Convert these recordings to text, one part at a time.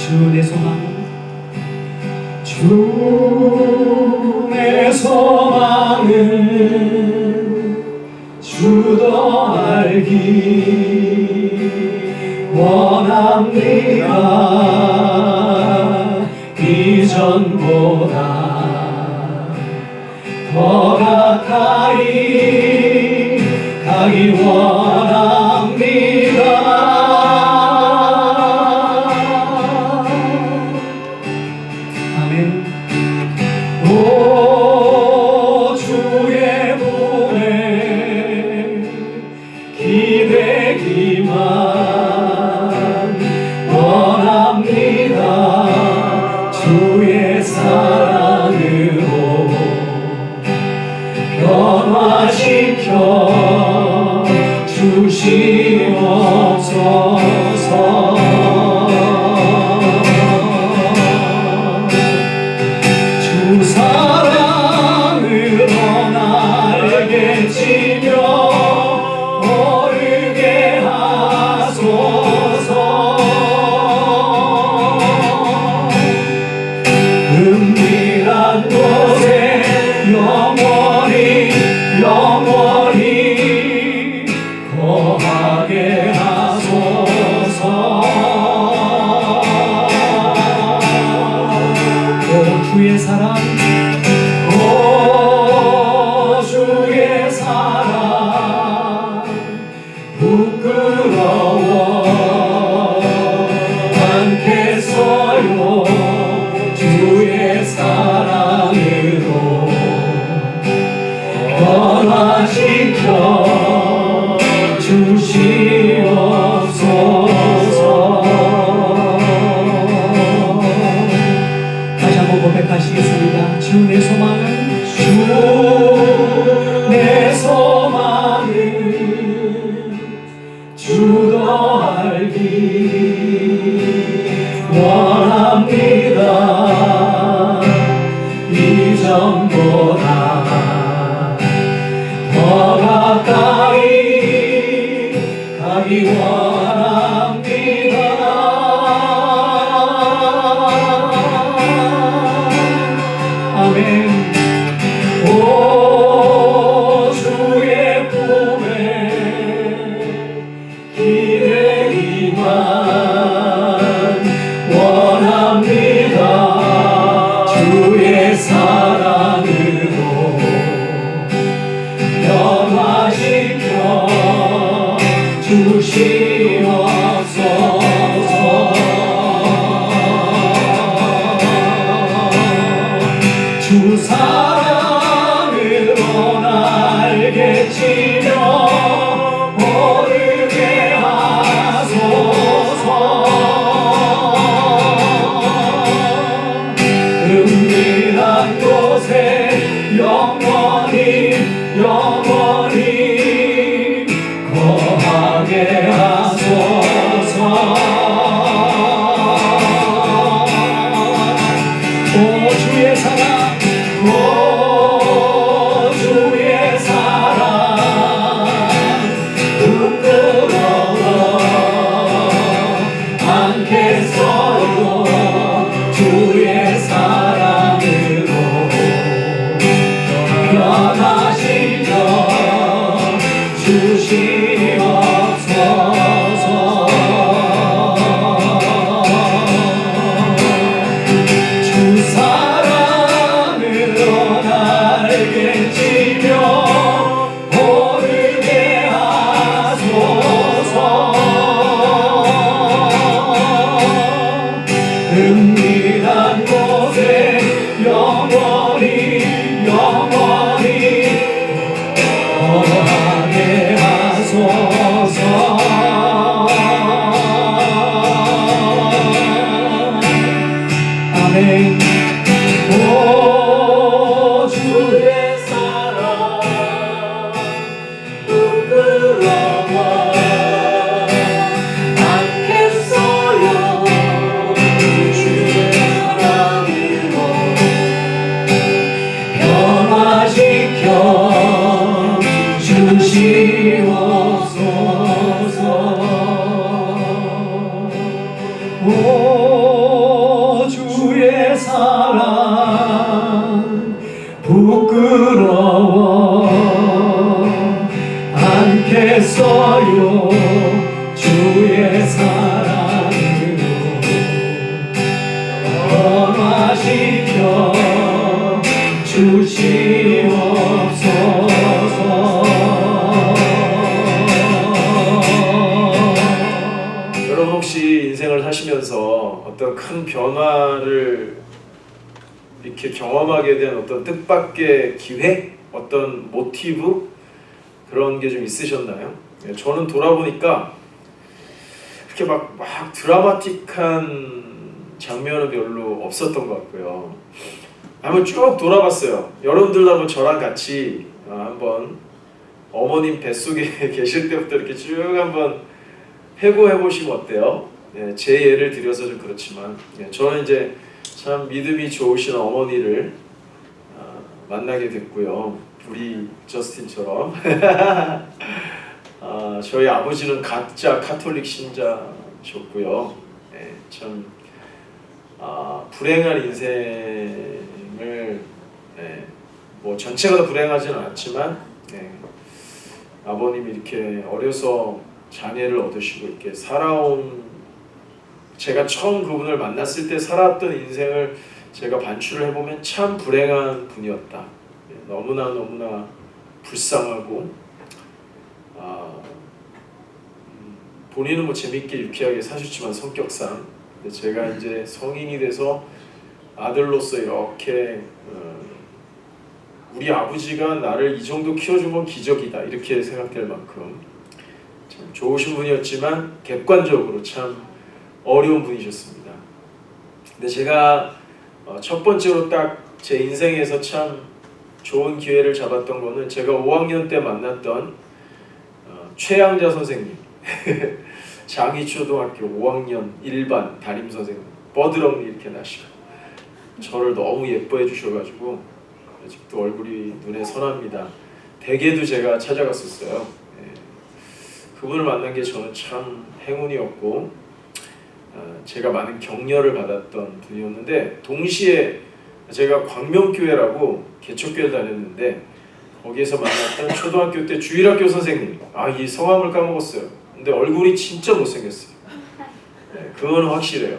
주 내 소망은 주 내 소망은 주도 알기 원합니다. 이전보다 더 가까이 가기 원합니다. 아멘. 오 주의 보내 기대기만 원합니다. 주의 사랑으로 변화시켜 주시옵소서. 주 사랑으로 날개 치며 오르게 하소서. 은밀한 곳에 영원히 거하게 하소서. 오 주의 사랑, 오 주의 사랑 부끄러워 않겠어요. 주의 사랑으로 변화시켜 주시옵소서. 다시 한번 고백하시겠습니다. 주 내 소망은 주 내 소망은 주도 알기 원합니다. 이전보다 더 가까이 가기 원합니다. 아멘. 오 주의 품에 기대기만 원합니다. 주의 사랑으로 변화시켜 주시옵소서. 주 사랑으로 날개 치며 오르게 하소서. 은밀한 곳에 영원히 거하게 하소서. 오 주의 사랑, 오 주의 사랑 부끄러워 않겠어요. 주의 사랑으로 변화시켜 주시옵소서. 주 사랑으로 날개 치며 오르게 하소서. 은밀한 곳에 영원히 거하게 하소서. 아멘. 오 주의 사랑 부끄러워 않겠어요. 주의 사랑으로 변화시켜 주시옵소서. 오 주시옵소서. 여러분 혹시 인생을 사시면서 어떤 큰 변화를 이렇게 경험하게 된 어떤 뜻밖의 기회, 어떤 모티브 그런 게 좀 있으셨나요? 저는 돌아보니까 그렇게 막 드라마틱한 장면은 별로 없었던 것 같고요. 한번 쭉 돌아봤어요. 여러분들도 한번 저랑 같이 한번 어머님 뱃속에 계실 때부터 이렇게 쭉 한번 회고해 보시면 어때요? 제 예를 들여서 좀 그렇지만 저는 이제 참 믿음이 좋으신 어머니를 만나게 됐고요. 우리 저스틴처럼 저희 아버지는 가짜 카톨릭 신자셨고요. 참 불행한 인생을 뭐 전체가 다 불행하지는 않지만 아버님이 이렇게 어려서 자녀를 얻으시고 이렇게 살아온, 제가 처음 그분을 만났을 때 살았던 인생을 제가 반추를 해보면 참 불행한 분이었다. 너무나 불쌍하고 본인은 뭐 재밌게 유쾌하게 사셨지만 성격상 제가 이제 성인이 돼서 아들로서 이렇게 우리 아버지가 나를 이 정도 키워준 건 기적이다 이렇게 생각될 만큼 참 좋으신 분이었지만 객관적으로 참 어려운 분이셨습니다. 근데 제가 첫 번째로 딱 제 인생에서 참 좋은 기회를 잡았던 거는 제가 5학년 때 만났던 최양자 선생님 장희초등학교 5학년 1반 담임 선생님, 뻐드렁니 이렇게 나시고 저를 너무 예뻐해 주셔가지고 아직도 얼굴이 눈에 선합니다. 댁에도 제가 찾아갔었어요. 그분을 만난 게 저는 참 행운이었고 제가 많은 격려를 받았던 분이었는데, 동시에 제가 광명교회라고 개척교회를 다녔는데 거기에서 만났던 초등학교 때 주일학교 선생님, 이 성함을 까먹었어요. 근데 얼굴이 진짜 못생겼어요. 그거는 확실해요.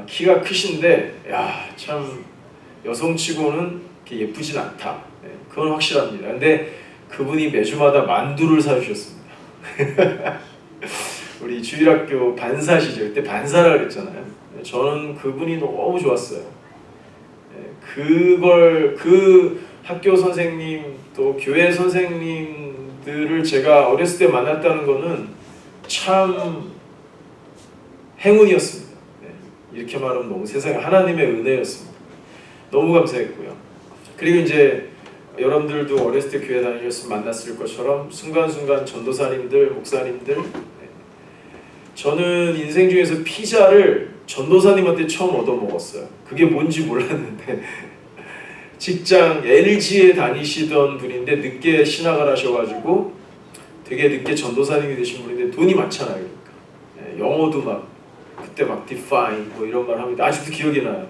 키가 크신데 참 여성치고는 이렇게 예쁘진 않다. 그건 확실합니다. 근데 그분이 매주마다 만두를 사주셨습니다. 우리 주일학교 반사시죠. 그때 반사라 그랬잖아요. 저는 그분이 너무 좋았어요. 그 학교 선생님 또 교회 선생님들을 제가 어렸을 때 만났다는 거는 참 행운이었습니다. 이렇게 말하면 너무 세상에 하나님의 은혜였습니다. 너무 감사했고요. 그리고 이제 여러분들도 어렸을 때 교회 다니셨으면 만났을 것처럼 순간순간 전도사님들, 목사님들, 저는 인생 중에서 피자를 전도사님한테 처음 얻어먹었어요. 그게 뭔지 몰랐는데 직장 LG에 다니시던 분인데 늦게 신학을 하셔가지고 되게 늦게 전도사님이 되신 분인데 돈이 많잖아요. 그러니까 영어도 막 그때 막 define 뭐 이런 말 합니다. 아직도 기억이 나요.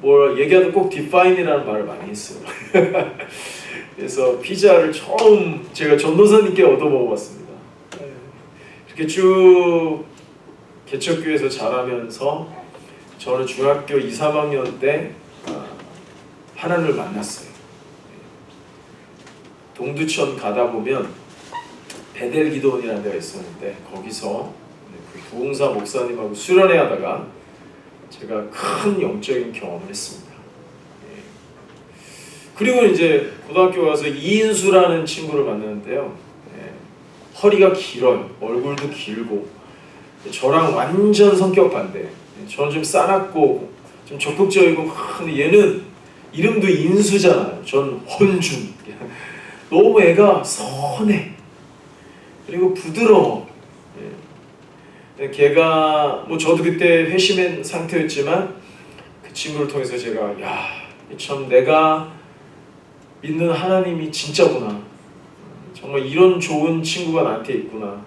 뭘 얘기하면 꼭 define이라는 말을 많이 했어요. 그래서 피자를 처음 제가 전도사님께 얻어먹어봤습니다. 이렇게 쭉 개척교회에서 자라면서 저는 중학교 2, 3학년 때 하나님을 만났어요. 동두천 가다 보면 베델 기도원이라는 데가 있었는데 거기서 그 부흥사 목사님하고 수련회 하다가 제가 큰 영적인 경험을 했습니다. 그리고 이제 고등학교 가서 이인수라는 친구를 만났는데요. 허리가 길어요. 얼굴도 길고 저랑 완전 성격 반대. 저는 좀 싸납고 좀 적극적이고 근데 얘는 이름도 인수잖아요. 전 헌준. 너무 애가 선해. 그리고 부드러워. 걔가 뭐 저도 그때 회심한 상태였지만 그 친구를 통해서 제가 참 내가 믿는 하나님이 진짜구나. 정말 이런 좋은 친구가 나한테 있구나.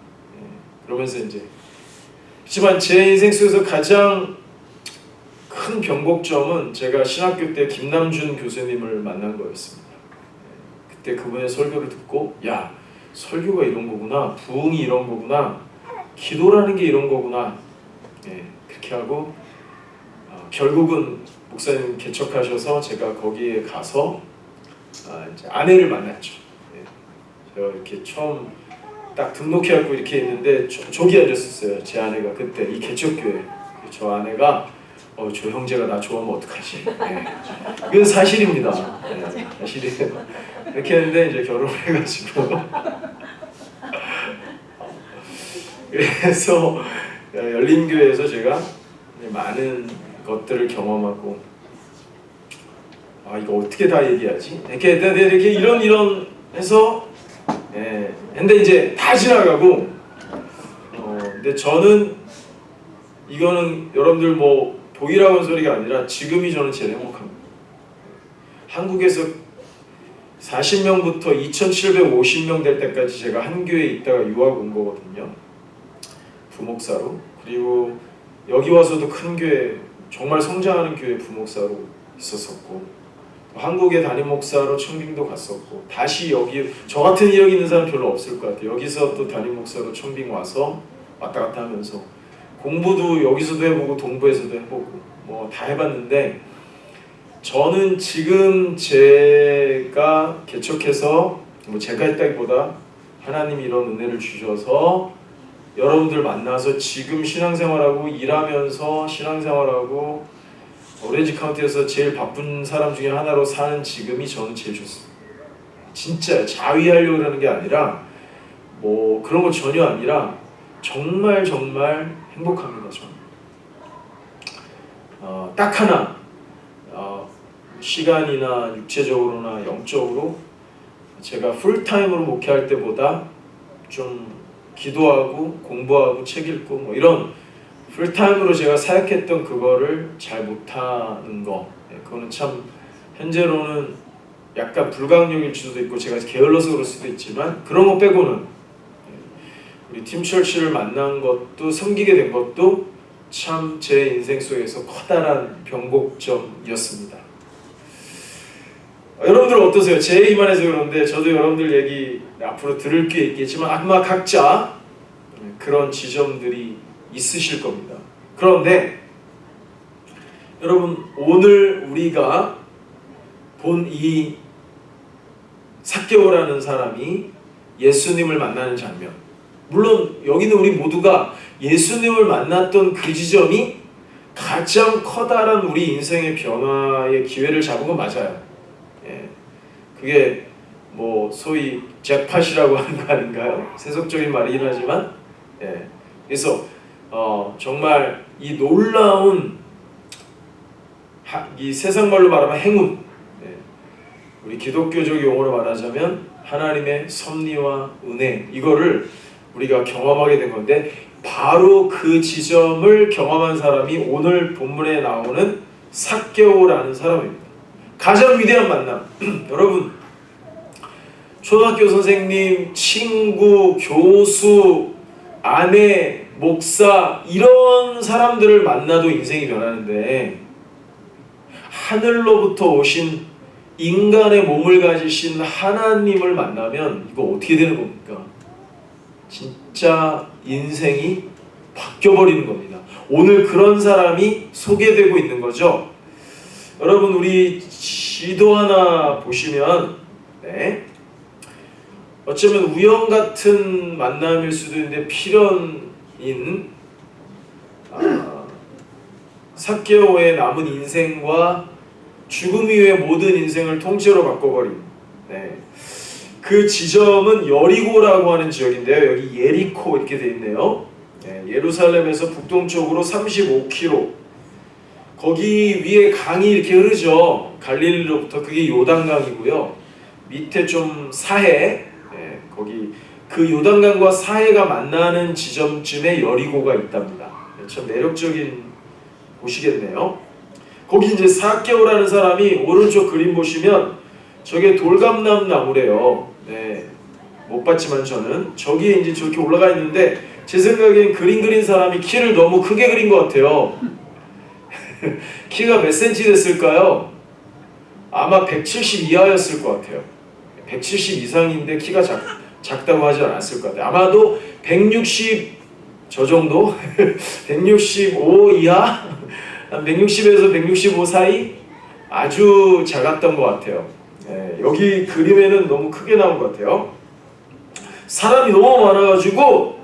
그러면서 이제 하지만 제 인생 속에서 가장 큰 변곡점은 제가 신학교 때 김남준 교수님을 만난 거였습니다. 그때 그분의 설교를 듣고 설교가 이런 거구나, 부흥이 이런 거구나, 기도라는 게 이런 거구나. 그렇게 하고 결국은 목사님 개척하셔서 제가 거기에 가서 이제 아내를 만났죠. 예. 제가 이렇게 처음 딱 등록해갖고 이렇게 있는데 저기 앉았었어요. 제 아내가 그때 이 개척교회. 저 아내가 저 형제가 나 좋아하면 어떡하지? 예. 이건 사실입니다. 예. 사실이에요. 이렇게 했는데 이제 결혼을 해가지고 그래서 열린교회에서 제가 많은 것들을 경험하고 이거 어떻게 다 얘기하지? 이렇게 이런 해서 근데 이제 다 지나가고 근데 저는 이거는 여러분들 뭐 보이라고 하는 소리가 아니라 지금이 저는 제일 행복합니다. 한국에서 40명부터 2,750명 될 때까지 제가 한 교회에 있다가 유학 온 거거든요. 부목사로. 그리고 여기 와서도 큰 교회, 정말 성장하는 교회 부목사로 있었었고, 한국의 담임 목사로 청빙도 갔었고, 다시 여기 저 같은 이력 있는 사람 별로 없을 것 같아요. 여기서 또 담임 목사로 청빙 와서 왔다 갔다 하면서 공부도 여기서도 해보고 동부에서도 해보고 뭐 다 해봤는데, 저는 지금 제가 개척해서 뭐 제가 했다기보다 하나님이 이런 은혜를 주셔서 여러분들 만나서 지금 신앙생활하고 일하면서 신앙생활하고 오렌지 카운티에서 제일 바쁜 사람 중에 하나로 사는 지금이 저는 제일 좋습니다. 진짜 자위하려고 하는 게 아니라 뭐 그런 거 전혀 아니라 정말 행복합니다. 저는 딱 하나 시간이나 육체적으로나 영적으로 제가 풀타임으로 목회할 때보다 좀 기도하고 공부하고 책 읽고 뭐 이런 풀타임으로 제가 사역했던 그거를 잘 못하는 거, 그거는 참 현재로는 약간 불가항력일 수도 있고 제가 게을러서 그럴 수도 있지만, 그런 거 빼고는 우리 팀철치를 만난 것도 섬기게 된 것도 참 제 인생 속에서 커다란 변곡점이었습니다. 여러분들 어떠세요? 제 얘기만 해서 그런데 저도 여러분들 얘기 앞으로 들을 게 있겠지만 아마 각자 그런 지점들이 있으실 겁니다. 그런데 여러분, 오늘 우리가 본 이 삭개오라는 사람이 예수님을 만나는 장면, 물론 여기는 우리 모두가 예수님을 만났던 그 지점이 가장 커다란 우리 인생의 변화의 기회를 잡은 건 맞아요. 그게 뭐 소위 잭팟이라고 하는 거 아닌가요? 세속적인 말이긴 하지만, 그래서 정말 이 놀라운 이 세상 말로 말하면 행운, 우리 기독교적 용어로 말하자면 하나님의 섭리와 은혜, 이거를 우리가 경험하게 된 건데, 바로 그 지점을 경험한 사람이 오늘 본문에 나오는 삭개오라는 사람입니다. 가장 위대한 만남. 여러분, 초등학교 선생님, 친구, 교수, 아내, 목사, 이런 사람들을 만나도 인생이 변하는데, 하늘로부터 오신 인간의 몸을 가지신 하나님을 만나면 이거 어떻게 되는 겁니까? 진짜 인생이 바뀌어버리는 겁니다. 오늘 그런 사람이 소개되고 있는 거죠. 여러분, 우리 지도 하나 보시면, 어쩌면 우연 같은 만남일 수도 있는데 필연인 삭개오의 남은 인생과 죽음 이후의 모든 인생을 통째로 바꿔버린 그 지점은 여리고라고 하는 지역인데요. 여기 예리코 이렇게 돼 있네요. 예루살렘에서 북동쪽으로 35km, 거기 위에 강이 이렇게 흐르죠. 갈릴리로부터. 그게 요단강이고요. 밑에 좀 사해, 거기 그 요단강과 사해가 만나는 지점쯤에 여리고가 있답니다. 참 매력적인 곳이겠네요. 거기 이제 삭개오라는 사람이, 오른쪽 그림 보시면 저게 돌감람 나무래요. 못 봤지만 저는 저기에 이제 저렇게 올라가 있는데, 제 생각엔 그림 그린 사람이 키를 너무 크게 그린 것 같아요. 키가 몇 센치 됐을까요? 아마 170 이하였을 것 같아요. 170 이상인데 키가 작다고 하지 않았을 것 같아요. 아마도 160 저 정도? 165 이하? 한 160에서 165 사이 아주 작았던 것 같아요. 여기 그림에는 너무 크게 나온 것 같아요. 사람이 너무 많아가지고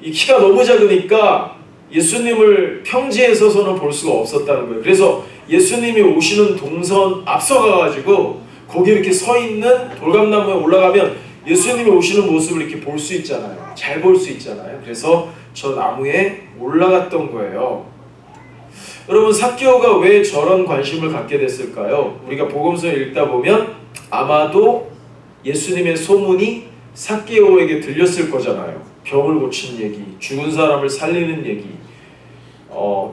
이 키가 너무 작으니까 예수님을 평지에 서서는 볼 수가 없었다는 거예요. 그래서 예수님이 오시는 동선 앞서가가지고 거기 이렇게 서 있는 돌감나무에 올라가면 예수님이 오시는 모습을 이렇게 볼 수 있잖아요. 잘 볼 수 있잖아요. 그래서 저 나무에 올라갔던 거예요. 여러분, 삭개오가 왜 저런 관심을 갖게 됐을까요? 우리가 복음서를 읽다 보면 아마도 예수님의 소문이 삭개오에게 들렸을 거잖아요. 병을 고치는 얘기, 죽은 사람을 살리는 얘기,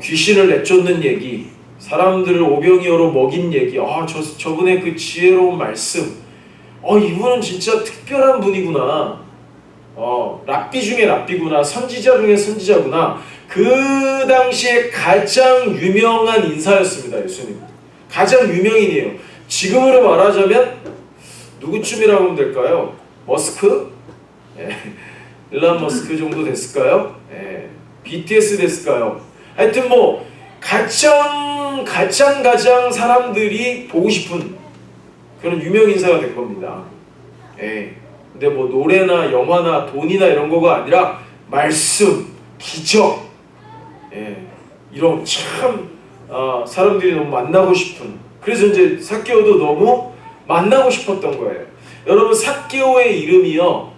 귀신을 내쫓는 얘기, 사람들을 오병이어로 먹인 얘기, 저분의 그 지혜로운 말씀, 이분은 진짜 특별한 분이구나, 랍비 중에 랍비구나, 선지자 중에 선지자구나. 그 당시에 가장 유명한 인사였습니다. 예수님 가장 유명인이에요. 지금으로 말하자면 누구쯤이라고 하면 될까요? 머스크? 일론 머스크 정도 됐을까요? BTS 됐을까요? 하여튼 뭐 가장 사람들이 보고 싶은 그런 유명 인사가 된 겁니다. 근데 뭐 노래나 영화나 돈이나 이런 거가 아니라 말씀, 기적, 이런 참 사람들이 너무 만나고 싶은, 그래서 이제 삭개오도 너무 만나고 싶었던 거예요. 여러분, 삭개오의 이름이요,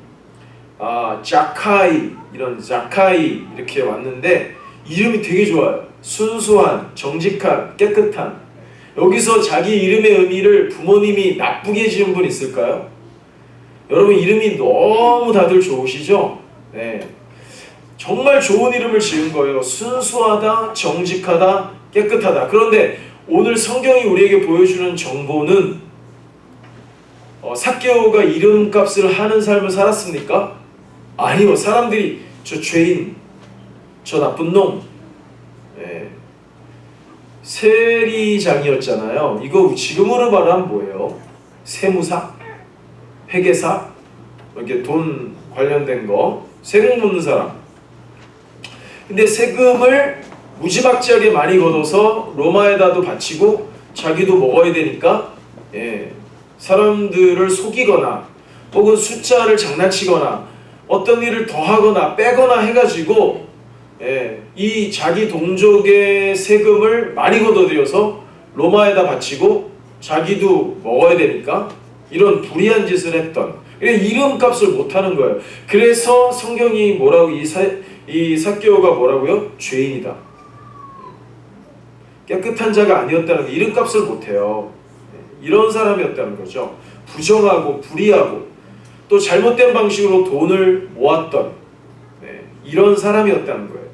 자카이, 이런 자카이 이렇게 왔는데 이름이 되게 좋아요. 순수한, 정직한, 깨끗한. 여기서 자기 이름의 의미를 부모님이 나쁘게 지은 분 있을까요? 여러분, 이름이 너무 다들 좋으시죠? 정말 좋은 이름을 지은 거예요. 순수하다, 정직하다, 깨끗하다. 그런데 오늘 성경이 우리에게 보여주는 정보는 삭개오가 이름값을 하는 삶을 살았습니까? 아니요. 사람들이 저 죄인, 저 나쁜 놈, 세리장이었잖아요. 이거 지금으로 말하면 뭐예요? 세무사? 회계사? 이렇게 돈 관련된 거, 세금 묻는 사람. 근데 세금을 무지막지하게 많이 걷어서 로마에다도 바치고 자기도 먹어야 되니까 사람들을 속이거나 혹은 숫자를 장난치거나 어떤 일을 더하거나 빼거나 해가지고 이 자기 동족의 세금을 많이 걷어들여서 로마에다 바치고 자기도 먹어야 되니까 이런 불의한 짓을 했던, 이름값을 못하는 거예요. 그래서 성경이 뭐라고, 이 삭개오가 뭐라고요? 죄인이다, 깨끗한 자가 아니었다는 게, 이름값을 못해요. 이런 사람이었다는 거죠. 부정하고 불의하고 또 잘못된 방식으로 돈을 모았던 이런 사람이었다는 거예요.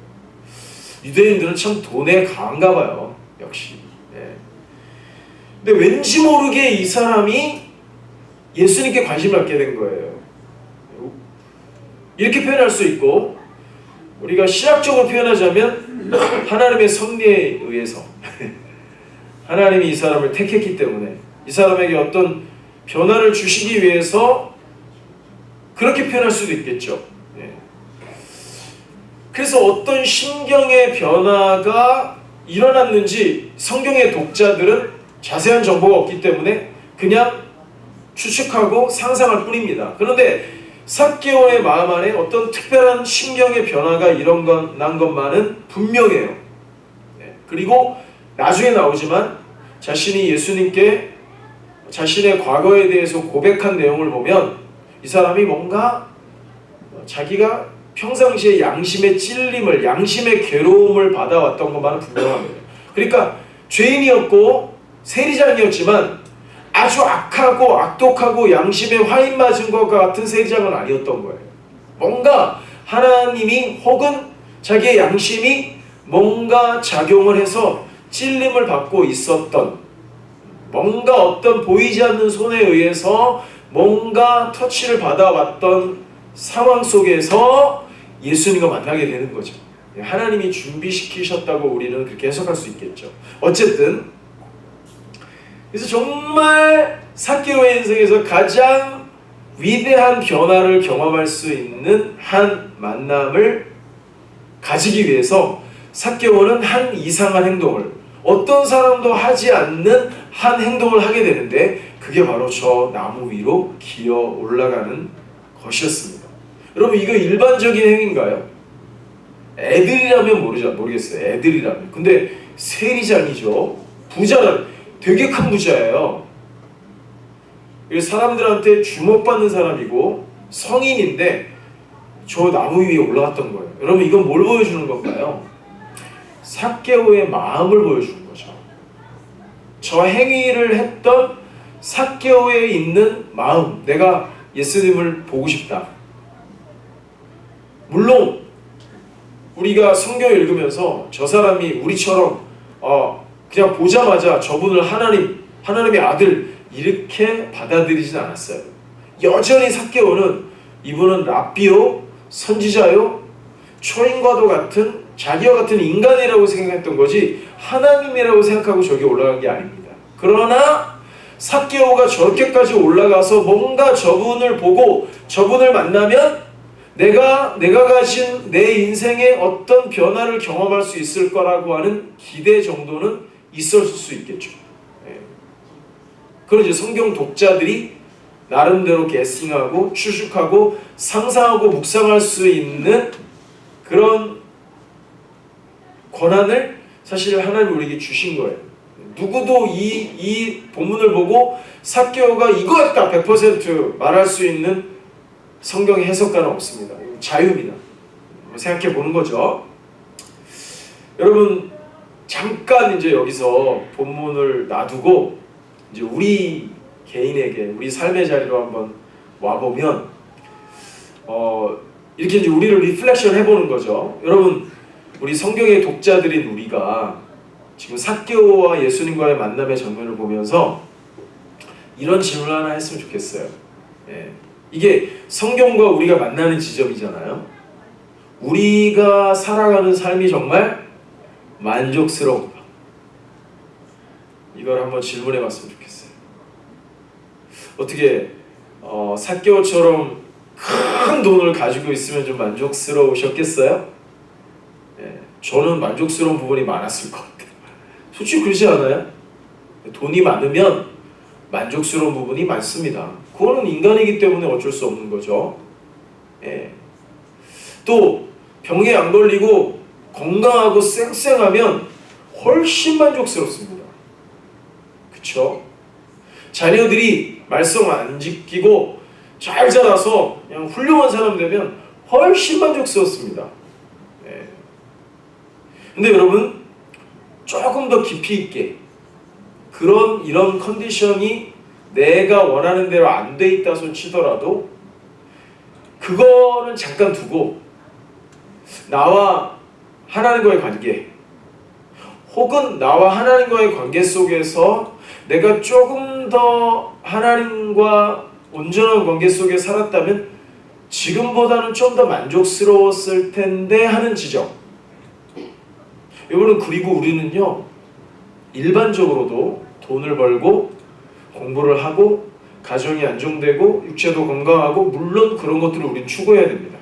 유대인들은 참 돈에 강한가 봐요. 역시. 근데 왠지 모르게 이 사람이 예수님께 관심을 갖게 된 거예요. 이렇게 표현할 수 있고, 우리가 신학적으로 표현하자면 하나님의 섭리에 의해서 하나님이 이 사람을 택했기 때문에 이 사람에게 어떤 변화를 주시기 위해서 그렇게 표현할 수도 있겠죠. 그래서 어떤 심경의 변화가 일어났는지 성경의 독자들은 자세한 정보가 없기 때문에 그냥 추측하고 상상할 뿐입니다. 그런데 삭개오의 마음 안에 어떤 특별한 심경의 변화가 일어난 것만은 분명해요. 그리고 나중에 나오지만 자신이 예수님께 자신의 과거에 대해서 고백한 내용을 보면 이 사람이 뭔가 자기가 평상시에 양심의 찔림을, 양심의 괴로움을 받아왔던 것만은 분명합니다. 그러니까 죄인이었고 세리장이었지만 아주 악하고 악독하고 양심에 화인 맞은 것과 같은 세리장은 아니었던 거예요. 뭔가 하나님이 혹은 자기의 양심이 뭔가 작용을 해서 찔림을 받고 있었던, 뭔가 어떤 보이지 않는 손에 의해서 뭔가 터치를 받아왔던 상황 속에서 예수님과 만나게 되는 거죠. 하나님이 준비시키셨다고 우리는 그렇게 해석할 수 있겠죠. 어쨌든 그래서 정말 삭개오의 인생에서 가장 위대한 변화를 경험할 수 있는 한 만남을 가지기 위해서 삭개오는 한 이상한 행동을, 어떤 사람도 하지 않는 한 행동을 하게 되는데 그게 바로 저 나무 위로 기어 올라가는 것이었습니다. 여러분, 이거 일반적인 행위인가요? 애들이라면 모르겠어요. 애들이라면. 근데 세리장이죠. 부자는 되게 큰 부자예요. 사람들한테 주목받는 사람이고 성인인데 저 나무 위에 올라갔던 거예요. 여러분, 이건 뭘 보여주는 건가요? 삭개오의 마음을 보여주는 거죠. 저 행위를 했던 삭개오에 있는 마음, 내가 예수님을 보고 싶다. 물론 우리가 성경을 읽으면서 저 사람이 우리처럼 그냥 보자마자 저분을 하나님의 아들 이렇게 받아들이진 않았어요. 여전히 삭개오는 이분은 랍비요, 선지자요, 초인과도 같은 자기와 같은 인간이라고 생각했던 거지 하나님이라고 생각하고 저기 올라간 게 아닙니다. 그러나 삭개오가 저렇게까지 올라가서 뭔가 저분을 보고 저분을 만나면 내가 가진 내 인생에 어떤 변화를 경험할 수 있을 거라고 하는 기대 정도는 있었을 수 있겠죠. 그런 이제 성경 독자들이 나름대로 게싱하고 추측하고 상상하고 묵상할 수 있는 그런 권한을 사실 하나님이 우리에게 주신 거예요. 누구도 이 본문을 보고 삭개오가 이거였다 100% 말할 수 있는 성경의 해석가는 없습니다. 자유입니다. 생각해 보는 거죠. 여러분, 잠깐 이제 여기서 본문을 놔두고 이제 우리 개인에게 우리 삶의 자리로 한번 와 보면 이렇게 이제 우리를 리플렉션 해보는 거죠. 여러분, 우리 성경의 독자들인 우리가 지금 삭개오와 예수님과의 만남의 장면을 보면서 이런 질문을 하나 했으면 좋겠어요. 이게 성경과 우리가 만나는 지점이잖아요. 우리가 살아가는 삶이 정말 만족스러운가? 이걸 한번 질문해 봤으면 좋겠어요. 어떻게 삭개오처럼 큰 돈을 가지고 있으면 좀 만족스러우셨겠어요? 저는 만족스러운 부분이 많았을 것 같아요. 솔직히 그렇지 않아요? 돈이 많으면 만족스러운 부분이 많습니다. 그거는 인간이기 때문에 어쩔 수 없는 거죠. 또 병에 안 걸리고 건강하고 쌩쌩하면 훨씬 만족스럽습니다. 그쵸? 자녀들이 말썽 안 지키고 잘 자라서 그냥 훌륭한 사람 되면 훨씬 만족스럽습니다. 근데 여러분, 조금 더 깊이 있게 이런 컨디션이 내가 원하는 대로 안 돼 있다 손 치더라도 그거는 잠깐 두고 나와 하나님과의 관계, 혹은 나와 하나님과의 관계 속에서 내가 조금 더 하나님과 온전한 관계 속에 살았다면 지금보다는 좀 더 만족스러웠을 텐데 하는 지적. 여러분, 그리고 우리는요, 일반적으로도 돈을 벌고 공부를 하고 가정이 안정되고 육체도 건강하고, 물론 그런 것들을 우리는 추구해야 됩니다.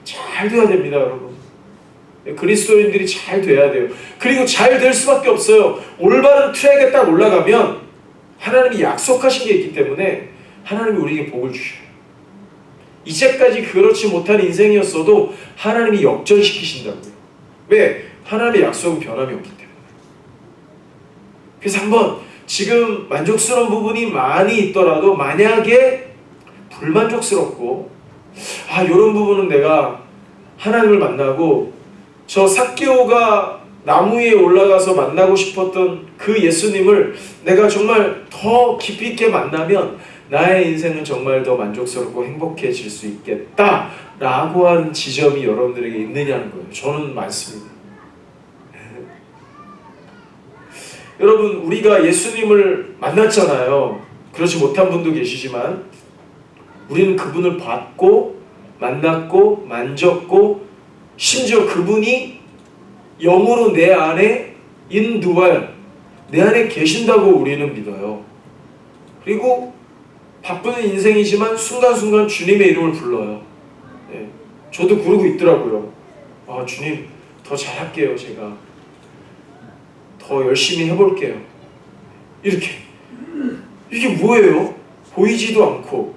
잘 돼야 됩니다, 여러분. 그리스도인들이 잘 돼야 돼요. 그리고 잘 될 수밖에 없어요. 올바른 트랙에 딱 올라가면 하나님이 약속하신 게 있기 때문에 하나님이 우리에게 복을 주셔요. 이제까지 그렇지 못한 인생이었어도 하나님이 역전시키신다고요. 왜? 하나님의 약속은 변함이 없기 때문에. 그래서 한번 지금 만족스러운 부분이 많이 있더라도 만약에 불만족스럽고 이런 부분은 내가 하나님을 만나고 저 삭개오가 나무 위에 올라가서 만나고 싶었던 그 예수님을 내가 정말 더 깊이 있게 만나면 나의 인생은 정말 더 만족스럽고 행복해질 수 있겠다 라고 하는 지점이 여러분들에게 있느냐는 거예요. 저는 많습니다. 여러분, 우리가 예수님을 만났잖아요. 그렇지 못한 분도 계시지만 우리는 그분을 봤고 만났고 만졌고 심지어 그분이 영으로 내 안에 인두알, 내 안에 계신다고 우리는 믿어요. 그리고 바쁜 인생이지만 순간순간 주님의 이름을 불러요. 저도 그러고 있더라고요. 주님, 더 잘할게요. 제가 더 열심히 해볼게요. 이렇게. 이게 뭐예요? 보이지도 않고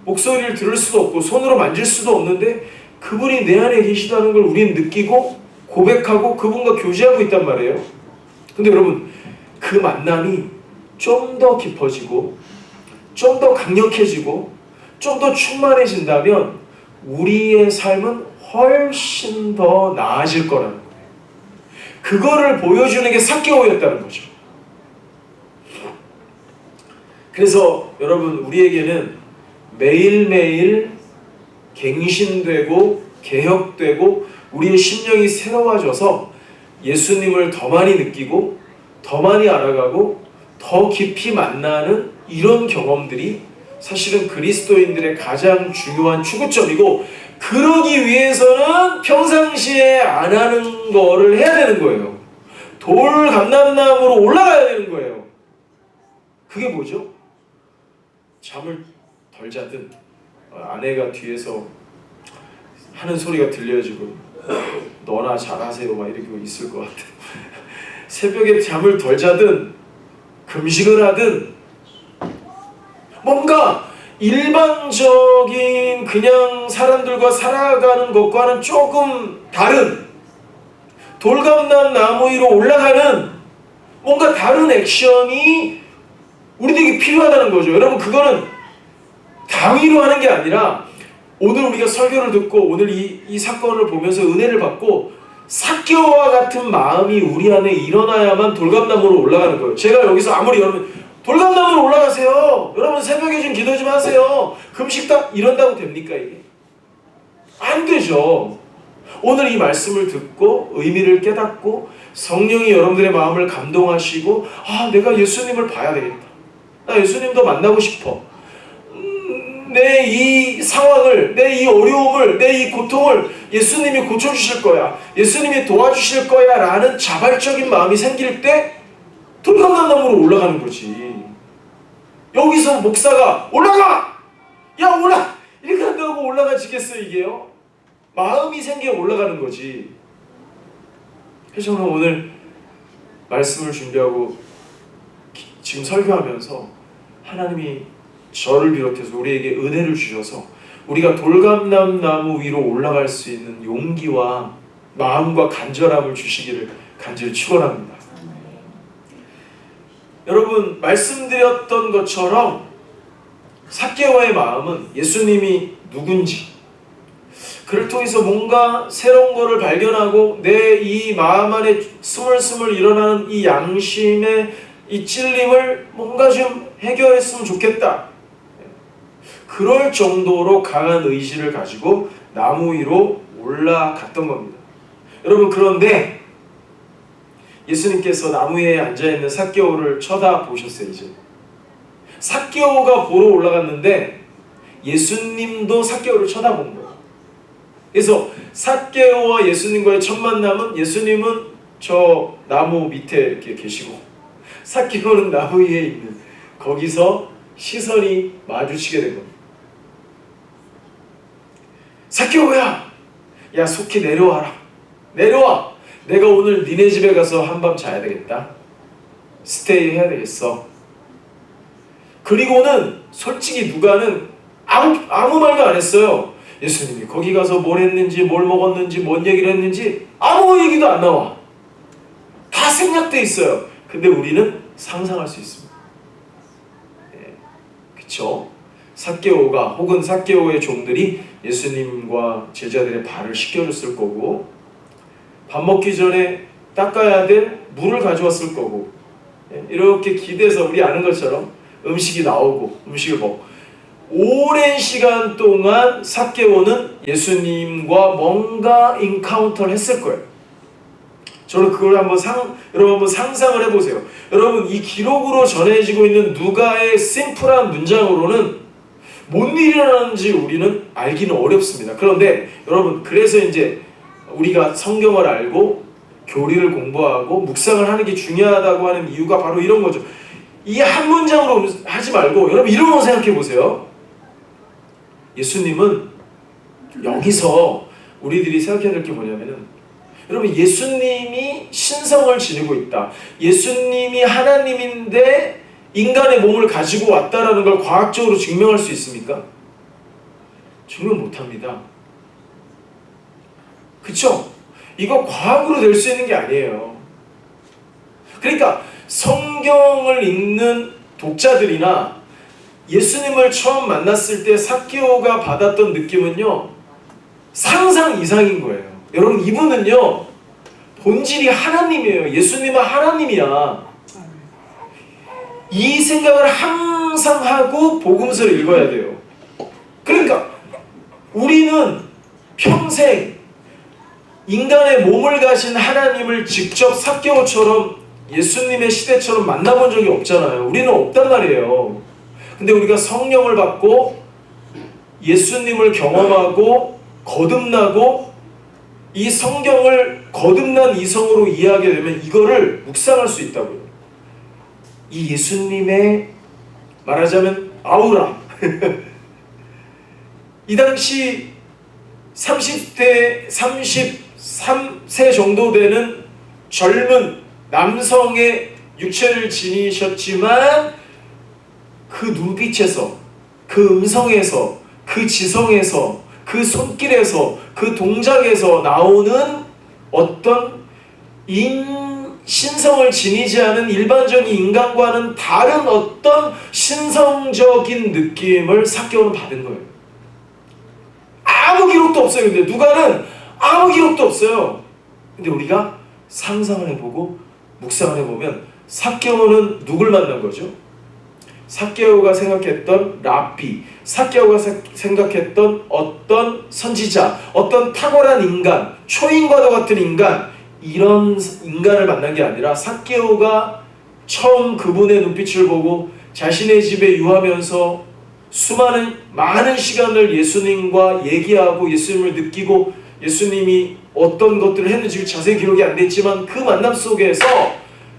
목소리를 들을 수도 없고 손으로 만질 수도 없는데 그분이 내 안에 계시다는 걸 우리는 느끼고 고백하고 그분과 교제하고 있단 말이에요. 근데 여러분, 그 만남이 좀 더 깊어지고 좀 더 강력해지고 좀 더 충만해진다면 우리의 삶은 훨씬 더 나아질 거라는 거예요. 그거를 보여주는 게 삭개오였다는 거죠. 그래서 여러분, 우리에게는 매일매일 갱신되고 개혁되고 우리의 심령이 새로워져서 예수님을 더 많이 느끼고 더 많이 알아가고 더 깊이 만나는 이런 경험들이 사실은 그리스도인들의 가장 중요한 추구점이고, 그러기 위해서는 평상시에 안 하는 거를 해야 되는 거예요. 돌 감람나무로 올라가야 되는 거예요. 그게 뭐죠? 잠을 덜 자든 아내가 뒤에서 하는 소리가 들려지고 너나 잘하세요 막 이러고 있을 것 같아요. 새벽에 잠을 덜 자든 금식을 하든 뭔가 일반적인 그냥 사람들과 살아가는 것과는 조금 다른 돌감람 나무 위로 올라가는 뭔가 다른 액션이 우리들에게 필요하다는 거죠. 여러분, 그거는 당위로 하는 게 아니라 오늘 우리가 설교를 듣고 오늘 이 사건을 보면서 은혜를 받고 삭개오와 같은 마음이 우리 안에 일어나야만 돌감나무로 올라가는 거예요. 제가 여기서 아무리 여러분 돌감나무로 올라가세요, 여러분 새벽에 좀 기도 좀 하세요, 금식다 이런다고 됩니까? 이게 안 되죠. 오늘 이 말씀을 듣고 의미를 깨닫고 성령이 여러분들의 마음을 감동하시고, 아, 내가 예수님을 봐야 되겠다, 나 예수님도 만나고 싶어, 내 이 상황을, 내 이 어려움을, 내 이 고통을 예수님이 고쳐주실 거야, 예수님이 도와주실 거야 라는 자발적인 마음이 생길 때 돌감나무로 올라가는 거지. 여기서 목사가 올라가! 야 올라! 이렇게 한다고 올라가지겠어요 이게요? 마음이 생겨 올라가는 거지. 그래서 저는 오늘 말씀을 준비하고 지금 설교하면서 하나님이 저를 비롯해서 우리에게 은혜를 주셔서 우리가 돌감람나무 위로 올라갈 수 있는 용기와 마음과 간절함을 주시기를 간절히 축원합니다. 여러분, 말씀드렸던 것처럼 삭개오의 마음은 예수님이 누군지, 그를 통해서 뭔가 새로운 것을 발견하고 내 이 마음 안에 스물스물 일어나는 이 양심의 이 찔림을 뭔가 좀 해결했으면 좋겠다, 그럴 정도로 강한 의지를 가지고 나무 위로 올라갔던 겁니다. 여러분, 그런데 예수님께서 나무 위에 앉아있는 삭개오를 쳐다보셨어요. 이제 삭개오가 보러 올라갔는데 예수님도 삭개오를 쳐다본 거예요. 그래서 삭개오와 예수님과의 첫 만남은 예수님은 저 나무 밑에 이렇게 계시고 삭개오는 나무 위에 있는 거기서 시선이 마주치게 된 겁니다. 삭개오야, 야 속히 내려와라, 내려와, 내가 오늘 니네 집에 가서 한밤 자야 되겠다, 스테이 해야 되겠어. 그리고는 솔직히 누가는 아무 말도 안 했어요. 예수님이 거기 가서 뭘 했는지, 뭘 먹었는지, 뭔 얘기를 했는지 아무 얘기도 안 나와. 다 생략돼 있어요. 근데 우리는 상상할 수 있습니다. 네, 그쵸? 삭개오가 혹은 삭개오의 종들이 예수님과 제자들의 발을 씻겨줬을 거고, 밥 먹기 전에 닦아야 될 물을 가져왔을 거고, 이렇게 기대서 우리 아는 것처럼 음식이 나오고 음식을 먹고, 오랜 시간 동안 삭개오는 예수님과 뭔가 인카운터를 했을 거예요. 저는 그걸 여러분 한번 상상을 해보세요. 여러분, 이 기록으로 전해지고 있는 누가의 심플한 문장으로는 뭔 일이 일어나는지 우리는 알기는 어렵습니다. 그런데 여러분, 그래서 이제 우리가 성경을 알고 교리를 공부하고 묵상을 하는 게 중요하다고 하는 이유가 바로 이런 거죠. 이 한 문장으로 하지 말고 여러분 이런 거 생각해 보세요. 예수님은 여기서 우리들이 생각해야 될 게 뭐냐면은 여러분, 예수님이 신성을 지니고 있다. 예수님이 하나님인데 인간의 몸을 가지고 왔다라는 걸 과학적으로 증명할 수 있습니까? 증명 못합니다. 그쵸? 이거 과학으로 될 수 있는 게 아니에요. 그러니까 성경을 읽는 독자들이나 예수님을 처음 만났을 때 삭개오가 받았던 느낌은요, 상상 이상인 거예요. 여러분, 이분은요 본질이 하나님이에요. 예수님은 하나님이야. 이 생각을 항상 하고 복음서를 읽어야 돼요. 그러니까 우리는 평생 인간의 몸을 가진 하나님을 직접 삭개오처럼 예수님의 시대처럼 만나본 적이 없잖아요. 우리는 없단 말이에요. 근데 우리가 성령을 받고 예수님을 경험하고 거듭나고 이 성경을 거듭난 이성으로 이해하게 되면 이거를 묵상할 수 있다고요. 이 예수님의 말하자면 아우라 이 당시 30대 33세 정도 되는 젊은 남성의 육체를 지니셨지만 그 눈빛에서, 그 음성에서, 그 지성에서, 그 손길에서, 그 동작에서 나오는 어떤 신성을 지니지 않은 일반적인 인간과는 다른 어떤 신성적인 느낌을 삭개오는 받은 거예요. 아무 기록도 없어요. 근데 누가는 아무 기록도 없어요. 근데 우리가 상상을 해보고 묵상을 해보면 삭개오는 누굴 만난 거죠? 삭개오가 생각했던 랍비, 삭개오가 생각했던 어떤 선지자, 어떤 탁월한 인간, 초인과도 같은 인간, 이런 인간을 만난 게 아니라 삭개오가 처음 그분의 눈빛을 보고 자신의 집에 유하면서 많은 시간을 예수님과 얘기하고 예수님을 느끼고 예수님이 어떤 것들을 했는지 자세히 기록이 안 됐지만 그 만남 속에서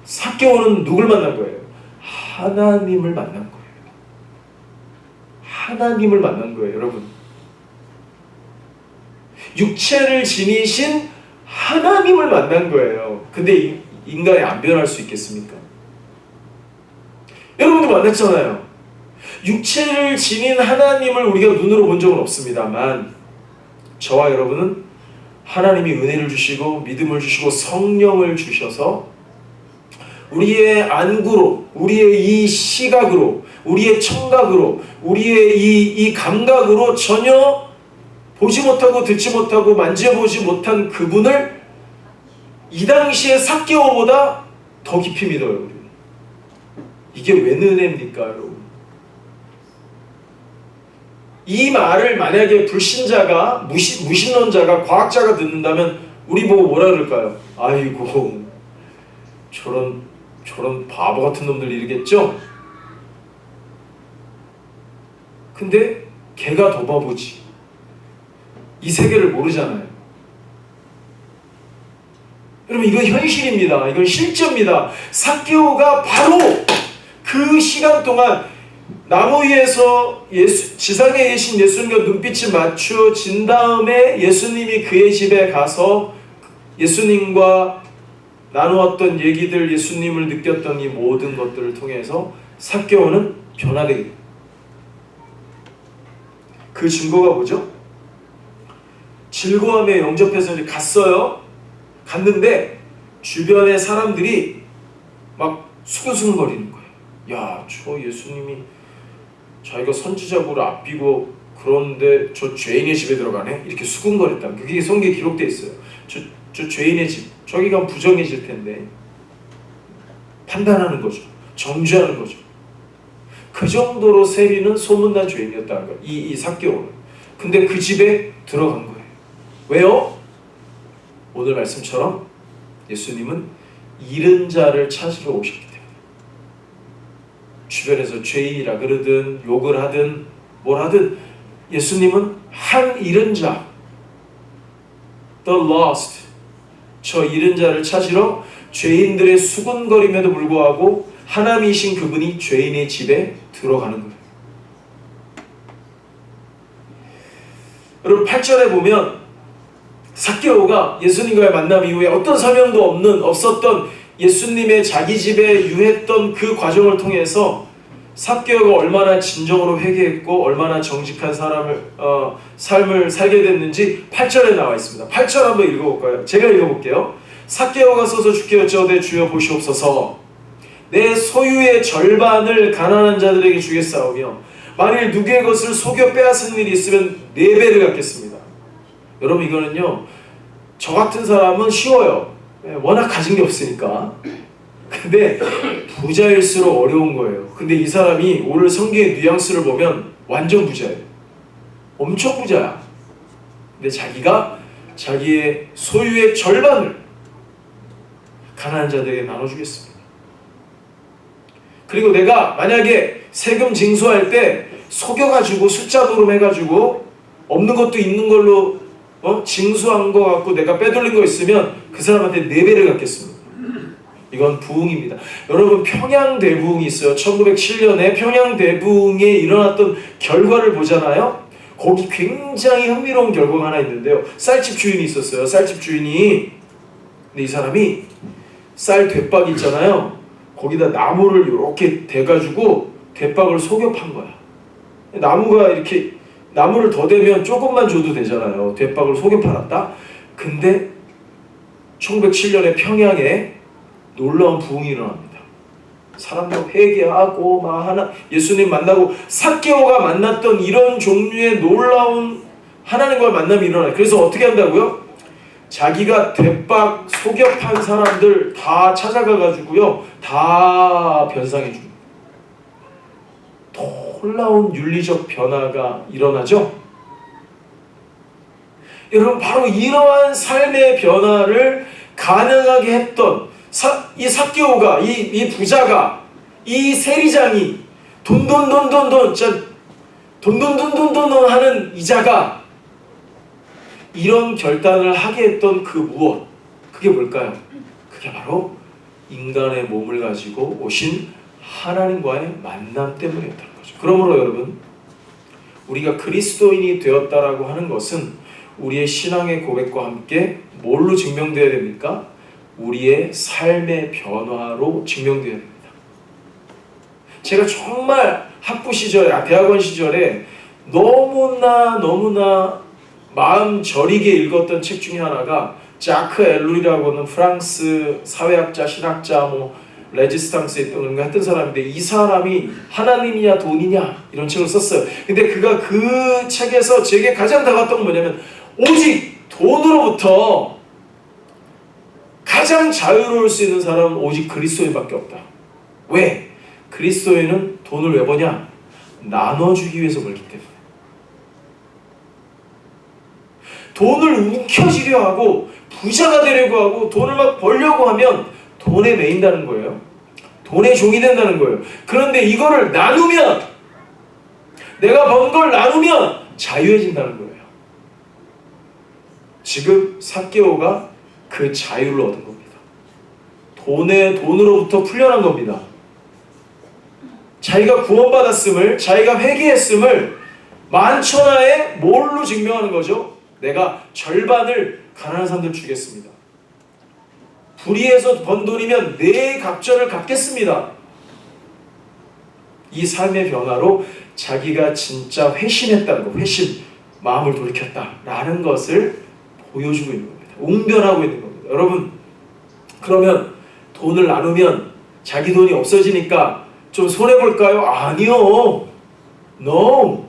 삭개오는 누굴 만난 거예요? 하나님을 만난 거예요. 하나님을 만난 거예요, 여러분. 육체를 지니신 하나님을 만난 거예요. 근데 인간이 안 변할 수 있겠습니까? 여러분도 만났잖아요. 육체를 지닌 하나님을 우리가 눈으로 본 적은 없습니다만 저와 여러분은 하나님이 은혜를 주시고 믿음을 주시고 성령을 주셔서 우리의 안구로, 우리의 이 시각으로, 우리의 청각으로, 우리의 이 감각으로 전혀 보지 못하고 듣지 못하고 만져보지 못한 그분을 이 당시에 삭개오보다 더 깊이 믿어요. 우리. 이게 웬 은혜입니까, 여러분? 이 말을 만약에 불신자가, 무신론자가, 과학자가 듣는다면 우리 보고 뭐라 그럴까요? 아이고, 저런 바보 같은 놈들 이러겠죠? 근데 걔가 더 바보지. 이 세계를 모르잖아요. 여러분, 이건 현실입니다. 이건 실제입니다. 삭개오가 바로 그 시간 동안 나무 위에서 지상에 계신 예수님과 눈빛을 맞춰진 다음에 예수님이 그의 집에 가서 예수님과 나누었던 얘기들, 예수님을 느꼈던 이 모든 것들을 통해서 삭개오는 변화되게 됩니다. 그 증거가 뭐죠? 즐거움에 영접해서 이제 갔어요. 갔는데 주변의 사람들이 막 수근수근거리는 거예요. 야, 저 예수님이 자기가 선지자고를 앞비고 그런데 저 죄인의 집에 들어가네? 이렇게 수근거렸다. 그게 성경에 기록되어 있어요. 저 죄인의 집, 저기 가면 부정해질 텐데. 판단하는 거죠. 정죄하는 거죠. 그 정도로 세리는 소문난 죄인이었다는 거예요. 이 삭개오는. 근데 그 집에 들어간 거예요. 왜요? 오늘 말씀처럼 예수님은 잃은 자를 찾으러 오셨기 때문에. 주변에서 죄인이라 그러든 욕을 하든 뭘 하든 예수님은 한 잃은 자, the lost, 저 잃은 자를 찾으러 죄인들의 수군거림에도 불구하고 하나님이신 그분이 죄인의 집에 들어가는 거예요. 여러분 8절에 보면 삭개오가 예수님과의 만남 이후에 어떤 설명도 없었던 예수님의 자기 집에 유했던 그 과정을 통해서 삭개오가 얼마나 진정으로 회개했고 얼마나 정직한 삶을 살게 됐는지 8절에 나와 있습니다. 8절 한번 읽어볼까요? 제가 읽어볼게요. 삭개오가 서서 주께 여짜오되 주여 보시옵소서 내 소유의 절반을 가난한 자들에게 주겠사오며 만일 누구의 것을 속여 빼앗은 일이 있으면 4배를 갚겠습니다. 여러분 이거는요 저 같은 사람은 쉬워요. 워낙 가진 게 없으니까. 근데 부자일수록 어려운 거예요. 근데 이 사람이 오늘 성경의 뉘앙스를 보면 완전 부자예요. 엄청 부자야. 근데 자기가 자기의 소유의 절반을 가난한 자들에게 나눠주겠습니다. 그리고 내가 만약에 세금 징수할 때 속여가지고 숫자 도름해가지고 없는 것도 있는 걸로 징수한 거 갖고 내가 빼돌린 거 있으면 그 사람한테 4배를 갚겠습니다. 이건 부흥입니다. 여러분 평양대부흥이 있어요. 1907년에 평양대부흥에 일어났던 결과를 보잖아요. 거기 굉장히 흥미로운 결과가 하나 있는데요. 쌀집 주인이 있었어요. 쌀집 주인이. 근데 이 사람이 쌀 대박 있잖아요. 거기다 나무를 이렇게 대가지고 대박을 속여 판 거야. 나무가 이렇게 나무를 더 대면 조금만 줘도 되잖아요. 대박을 속여 팔았다. 근데 1907년에 평양에 놀라운 부흥이 일어납니다. 사람들 회개하고 예수님 만나고 삭개오가 만났던 이런 종류의 놀라운 하나님과의 만남이 일어나요. 그래서 어떻게 한다고요? 자기가 대박 속여 판 사람들 다 찾아가가지고요 다 변상해 줍니다. 놀라운 윤리적 변화가 일어나죠. 여러분 바로 이러한 삶의 변화를 가능하게 했던 이 삭개오가 이 부자가 이 세리장이 돈돈돈돈돈 하는 이자가 이런 결단을 하게 했던 그 무엇 그게 뭘까요? 그게 바로 인간의 몸을 가지고 오신 하나님과의 만남 때문이었다는 거죠. 그러므로 여러분 우리가 그리스도인이 되었다라고 하는 것은 우리의 신앙의 고백과 함께 뭘로 증명되어야 됩니까? 우리의 삶의 변화로 증명되어야 됩니다. 제가 정말 학부 시절에 대학원 시절에 너무나 마음 저리게 읽었던 책 중에 하나가 자크 엘룰이라고 하는 프랑스 사회학자, 신학자, 레지스탕스에 있던 했던 사람인데 이 사람이 하나님이냐 돈이냐 이런 책을 썼어요. 근데 그가 그 책에서 제게 가장 다가왔던 건 뭐냐면 오직 돈으로부터 가장 자유로울 수 있는 사람은 오직 그리스도인밖에 없다. 왜? 그리스도인은 돈을 왜 버냐? 나눠주기 위해서 벌기 때문에. 돈을 움켜쥐려 하고 부자가 되려고 하고 돈을 막 벌려고 하면 돈에 매인다는 거예요. 돈의 종이 된다는 거예요. 그런데 이거를 나누면 내가 번 걸 나누면 자유해진다는 거예요. 지금 삭개오가 그 자유를 얻은 겁니다. 돈으로부터 풀려난 겁니다. 자기가 구원받았음을, 자기가 회개했음을 만천하에 뭘로 증명하는 거죠? 내가 절반을 가난한 사람들 주겠습니다. 불의해서 번 돈이면 내 갑절을 갚겠습니다. 이 삶의 변화로 자기가 진짜 회심했다는 거, 마음을 돌이켰다라는 것을 보여주고 있는 겁니다. 웅변하고 있는 겁니다. 여러분, 그러면 돈을 나누면 자기 돈이 없어지니까 좀 손해볼까요? 아니요. No.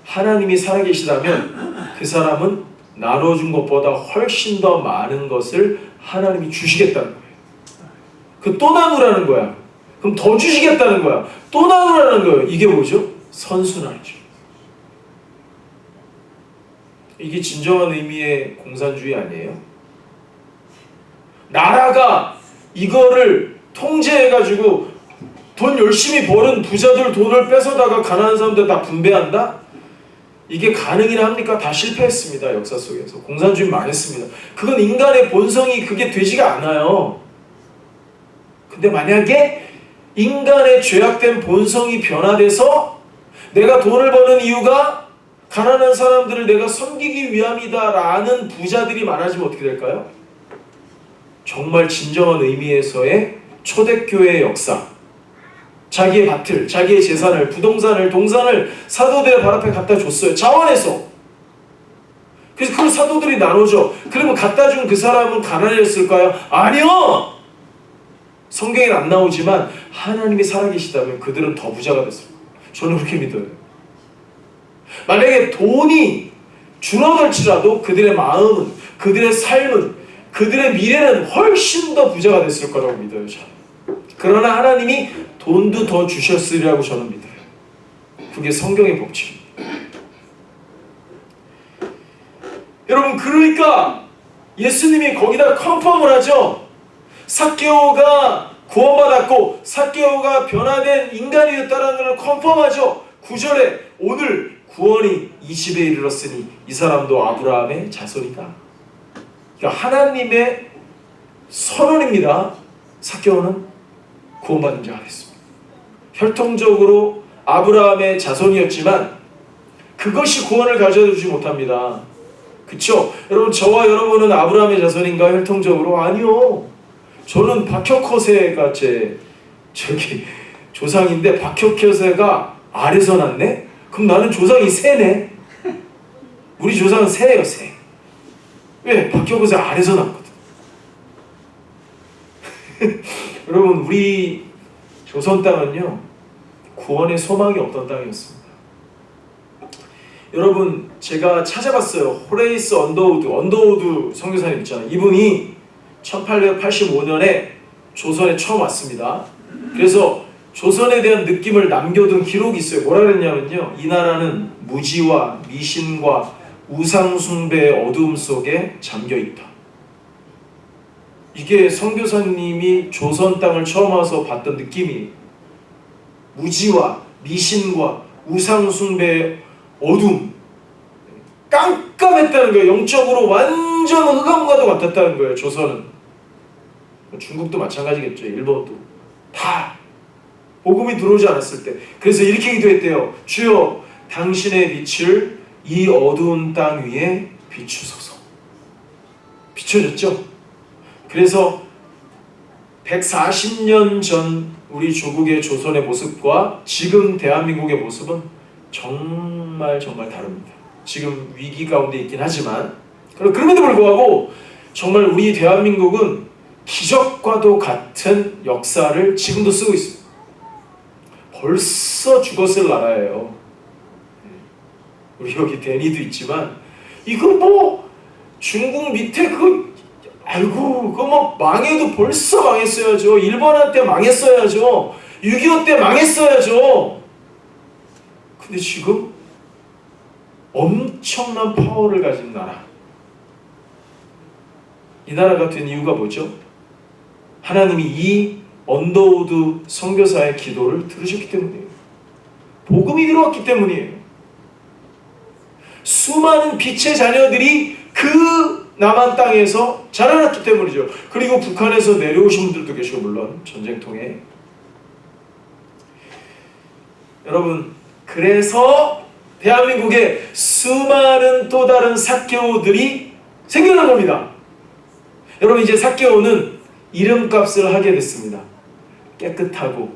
하나님이 살아계시다면 그 사람은 나눠준 것보다 훨씬 더 많은 것을 하나님이 주시겠다는 거예요. 그 또 나누라는 거야. 그럼 더 주시겠다는 거야. 또 나누라는 거예요. 이게 뭐죠? 선순환이죠. 이게 진정한 의미의 공산주의 아니에요? 나라가 이거를 통제해가지고 돈 열심히 버는 부자들 돈을 뺏어다가 가난한 사람들 다 분배한다? 이게 가능이나 합니까? 다 실패했습니다. 역사 속에서. 공산주의 망했습니다. 그건 인간의 본성이 그게 되지가 않아요. 근데 만약에 인간의 죄악된 본성이 변화돼서 내가 돈을 버는 이유가 가난한 사람들을 내가 섬기기 위함이다라는 부자들이 많아지면 어떻게 될까요? 정말 진정한 의미에서의 초대교회의 역사, 자기의 밭을, 자기의 재산을, 부동산을, 동산을 사도들의 발 앞에 갖다 줬어요. 자원해서. 그래서 그걸 사도들이 나눠줘. 그러면 갖다 준 그 사람은 가난해졌을까요? 아니요! 성경에는 안 나오지만 하나님이 살아계시다면 그들은 더 부자가 됐어요. 저는 그렇게 믿어요. 만약에 돈이 줄어들지라도 그들의 마음은, 그들의 삶은, 그들의 미래는 훨씬 더 부자가 됐을 거라고 믿어요. 저는. 그러나 하나님이 돈도 더 주셨으리라고 저는 믿어요. 그게 성경의 법칙입니다. 여러분, 그러니까 예수님이 거기다 컨펌을 하죠. 삭개오가 구원받았고 삭개오가 변화된 인간이 됐다는 것을 컨펌하죠. 9절에 오늘 구원이 이 집에 이르렀으니 이 사람도 아브라함의 자손이다. 그러니까 하나님의 선언입니다. 삭개오는 구원받은 자가 됐습니다. 혈통적으로 아브라함의 자손이었지만 그것이 구원을 가져다주지 못합니다. 그쵸? 여러분, 저와 여러분은 아브라함의 자손인가 혈통적으로? 아니요. 저는 박혁허세가 제 조상인데 박혁허세가 아래서 났네? 그럼 나는 조상이 새네? 우리 조상은 새예요, 새. 왜? 박혁허세 아래서 났거든. 여러분, 우리 조선 땅은요, 구원의 소망이 없던 땅이었습니다. 여러분, 제가 찾아봤어요. 호레이스 언더우드 선교사님 있잖아요. 이분이 1885년에 조선에 처음 왔습니다. 그래서 조선에 대한 느낌을 남겨둔 기록이 있어요. 뭐라 그랬냐면요, 이 나라는 무지와 미신과 우상숭배의 어두움 속에 잠겨있다. 이게 선교사님이 조선 땅을 처음 와서 봤던 느낌이에요. 무지와 미신과 우상숭배의 어둠, 깜깜했다는 거예요. 영적으로 완전 흑암과도 같았다는 거예요. 조선은. 중국도 마찬가지겠죠. 일본도. 다 복음이 들어오지 않았을 때. 그래서 이렇게 기도했대요. 주여, 당신의 빛을 이 어두운 땅 위에 비추소서. 비춰졌죠? 그래서 140년 전 우리 조국의 조선의 모습과 지금 대한민국의 모습은 정말 다릅니다. 지금 위기 가운데 있긴 하지만 그럼에도 불구하고 정말 우리 대한민국은 기적과도 같은 역사를 지금도 쓰고 있습니다. 벌써 죽었을 나라예요. 우리 여기 데니도 있지만 이거 뭐 중국 밑에 아이고 그거 뭐 망해도 벌써 망했어야죠. 일본한테 망했어야죠. 6.25 때 망했어야죠. 근데 지금 엄청난 파워를 가진 나라, 이 나라가 된 이유가 뭐죠? 하나님이 이 언더우드 선교사의 기도를 들으셨기 때문이에요. 복음이 들어왔기 때문이에요. 수많은 빛의 자녀들이 그 남한 땅에서 자라났기 때문이죠. 그리고 북한에서 내려오신 분들도 계시고, 물론 전쟁통에. 여러분, 그래서 대한민국에 수많은 또 다른 삭개오들이 생겨난 겁니다. 여러분, 이제 삭개오는 이름값을 하게 됐습니다. 깨끗하고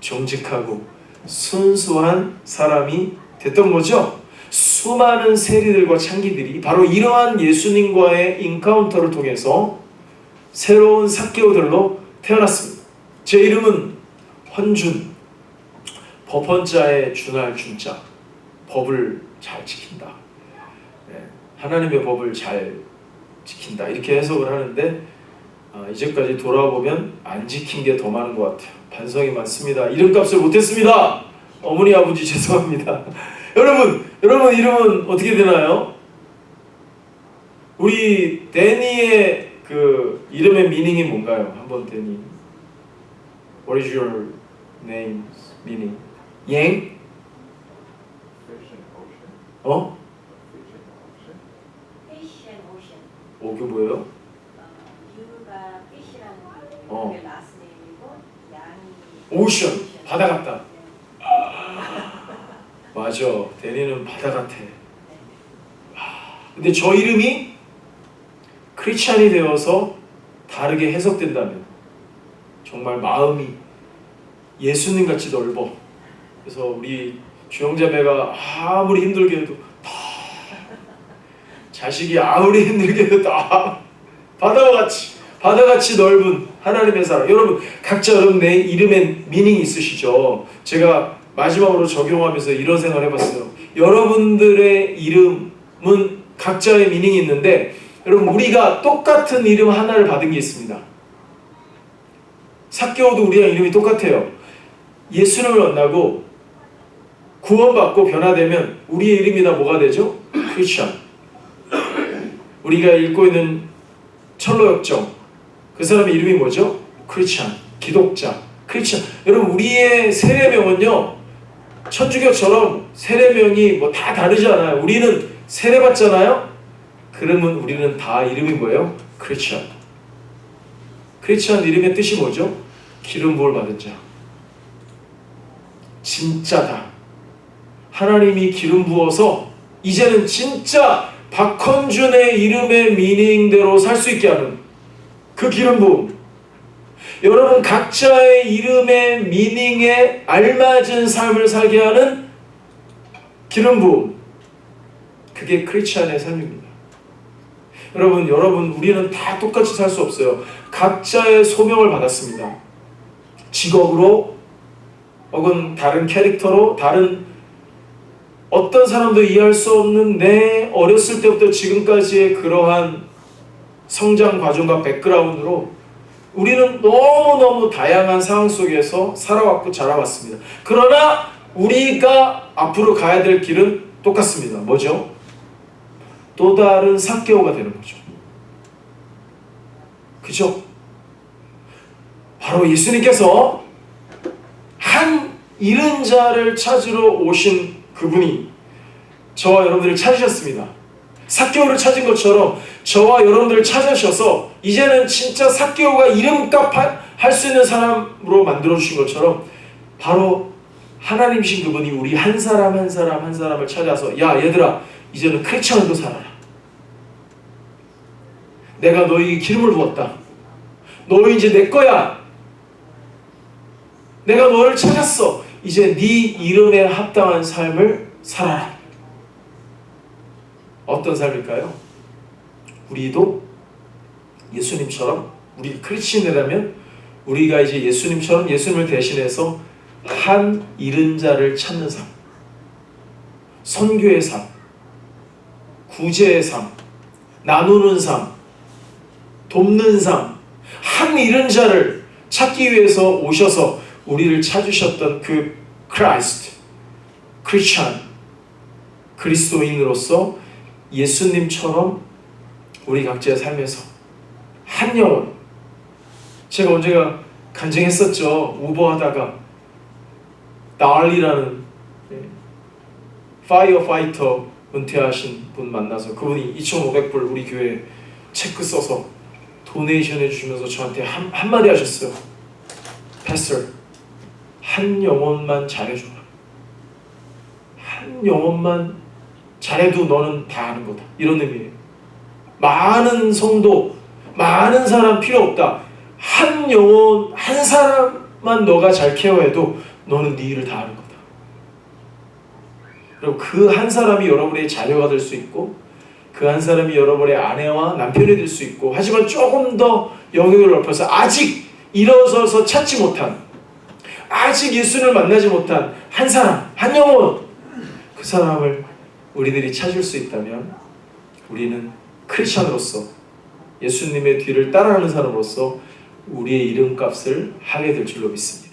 정직하고 순수한 사람이 됐던 거죠. 수많은 세리들과 창기들이 바로 이러한 예수님과의 인카운터를 통해서 새로운 삭개오들로 태어났습니다. 제 이름은 헌준, 법헌자의 준할 준자, 법을 잘 지킨다, 하나님의 법을 잘 지킨다, 이렇게 해석을 하는데 이제까지 돌아보면 안 지킨 게 더 많은 것 같아요. 반성이 많습니다. 이름값을 못했습니다. 어머니 아버지 죄송합니다. 여러분 이름은 어떻게 되나요? 우리 데니의 그 이름의 미닝이 뭔가요? 한번 데니. What is your name's meaning? 양? 어? Fish and ocean. 그게 뭐예요? 유가 fish라는 어. 게 last name이고 양이 오션, 바다 같다. 맞아, 데니는 바다 같아. 근데 저 이름이 크리스찬이 되어서 다르게 해석된다면 정말 마음이 예수님 같이 넓어. 그래서 우리 주영자매가 아무리 힘들게 해도 다, 자식이 아무리 힘들게 해도 다 바다같이 넓은 하나님의 사랑. 여러분 각자 여러분의 이름에 미닝이 있으시죠? 제가 마지막으로 적용하면서 이런 생각을 해봤어요. 여러분들의 이름은 각자의 미닝이 있는데 여러분 우리가 똑같은 이름 하나를 받은 게 있습니다. 삭개오도 우리랑 이름이 똑같아요. 예수님을 만나고 구원받고 변화되면 우리의 이름이 다 뭐가 되죠? 크리스찬. 우리가 읽고 있는 철로역정, 그 사람의 이름이 뭐죠? 크리스찬, 기독자, 크리스찬. 여러분 우리의 세례명은요 천주교처럼 세례명이 뭐 다 다르지 않아요. 우리는 세례받잖아요. 그러면 우리는 다 이름이 뭐예요? 크리스찬. 크리스찬 이름의 뜻이 뭐죠? 기름 부을 받은 자. 진짜다. 하나님이 기름 부어서 이제는 진짜 박헌준의 이름의 미닝대로 살 수 있게 하는 그 기름 부음. 여러분 각자의 이름의 미닝에 알맞은 삶을 살게 하는 기름 부음. 그게 크리스찬의 삶입니다. 여러분 우리는 다 똑같이 살 수 없어요. 각자의 소명을 받았습니다. 직업으로 혹은 다른 캐릭터로 다른 어떤 사람도 이해할 수 없는 내 어렸을 때부터 지금까지의 그러한 성장 과정과 백그라운드로 우리는 너무너무 다양한 상황 속에서 살아왔고 자라왔습니다. 그러나 우리가 앞으로 가야 될 길은 똑같습니다. 뭐죠? 또 다른 삭개오가 되는 거죠. 그죠? 바로 예수님께서 한 잃은 자를 찾으러 오신 그분이 저와 여러분들을 찾으셨습니다. 삭개오를 찾은 것처럼 저와 여러분들을 찾으셔서 이제는 진짜 삭개오가 이름값 할 수 있는 사람으로 만들어주신 것처럼 바로 하나님이신 그분이 우리 한 사람 한 사람을 찾아서 야 얘들아 이제는 크리스찬으로 살아라. 내가 너에게 기름을 부었다. 너 이제 내 거야. 내가 너를 찾았어. 이제 네 이름에 합당한 삶을 살아라. 어떤 삶일까요? 우리도 예수님처럼 우리 크리스찬이라면 우리가 이제 예수님처럼 예수님을 대신해서 한 잃은 자를 찾는 삶, 선교의 삶, 구제의 삶, 나누는 삶, 돕는 삶, 한 잃은 자를 찾기 위해서 오셔서 우리를 찾으셨던 그 크라이스트, 크리스찬, 그리스도인으로서 예수님처럼 우리 각자의 삶에서 한 영혼. 제가 언제가 간증했었죠. 우버하다가 나얼리라는 파이어파이터 은퇴하신 분 만나서 그분이 2,500불 우리 교회에 체크 써서 도네이션 해주시면서 저한테 한마디 하셨어요. 패스터, 한 영혼만 잘해줘라. 한 영혼만 잘해도 너는 다 하는 거다. 이런 의미예요. 많은 성도, 많은 사람 필요 없다. 한 영혼, 한 사람만 너가 잘 케어해도 너는 네 일을 다 하는 거다. 그리고 그 한 사람이 여러분의 자녀가 될 수 있고 그 한 사람이 여러분의 아내와 남편이 될 수 있고 하지만 조금 더 영역을 넓혀서 아직 일어서서 찾지 못한 아직 예수를 만나지 못한 한 사람, 한 영혼 그 사람을 우리들이 찾을 수 있다면 우리는 크리스찬으로서 예수님의 뒤를 따라가는 사람으로서 우리의 이름값을 하게 될 줄로 믿습니다.